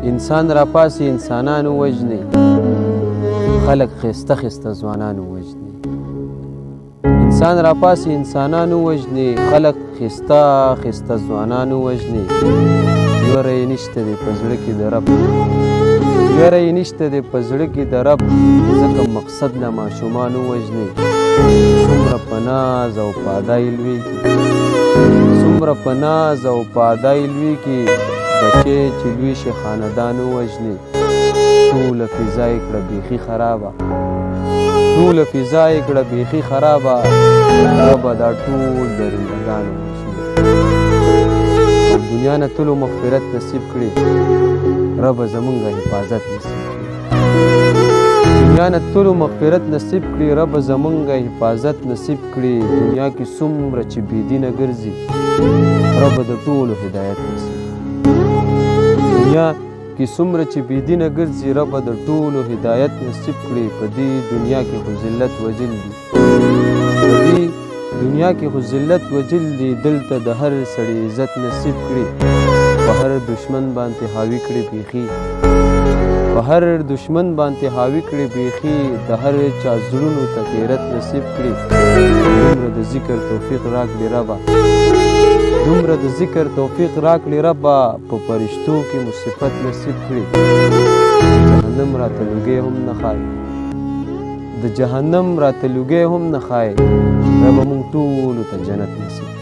انسان راپاسي انسانانو وژني، خلک ښایسته ښایسته ځوانانو وژني. انسان راپاسي انسانانو وژني، خلک ښایسته ښایسته ځوانانو وژني. یوره یې نشته دی په زړه کې د رب، یوره یې نشته دی په زړه کې د رب، ځکه مقصد له ماشومانو وژني. څومره په ناز او په ادای لویږي، څومره په ناز او په ادای لویږي، بچی چې لوی شي خاندانو وژني. ټوله فضا یې کړه بیخي خرابه، ټوله فضا یې کړه بیخي خرابه، ربه دا ټول درندګانو وژني. او دنیا نه تلو مغفرت نصیب کړي، ربه زمونږ حفاظت نصیب کړي. دنیا نه تلو مغفرت نصیب کړي، ربه زمونږ حفاظت نصیب کړي. دنیا کې څومره چې بېدینه ګرځي، ربه د ټولو هدایت نصیب کړي. دنیا کې څومره چې بېدینه ګرځي، ربه د ټولو هدایت نصیب کړي. په دې دنیا کې خو ذلت وجل دي، په دې دنیا کې خو ذلت وجل دي، دلته د هر سړي عزت نصیب کړي. په هر دشمن باندې حاوي کړي بیخي، په هر دشمن باندې حاوي کړي بیخي، د هر چا زړونو ته تیرت نصیب کړي. دومره د ذکر توفیق راکړي ربه، دومره د ذکر توفیق راکړي ربه، په فرشتو کې مو صفت نصیب کړي. جهنم راته لوګی هم نه خایي، د جهنم راته لوګی هم نه خایي، ربه مونږ ټولو ته جنت نصیب کړي.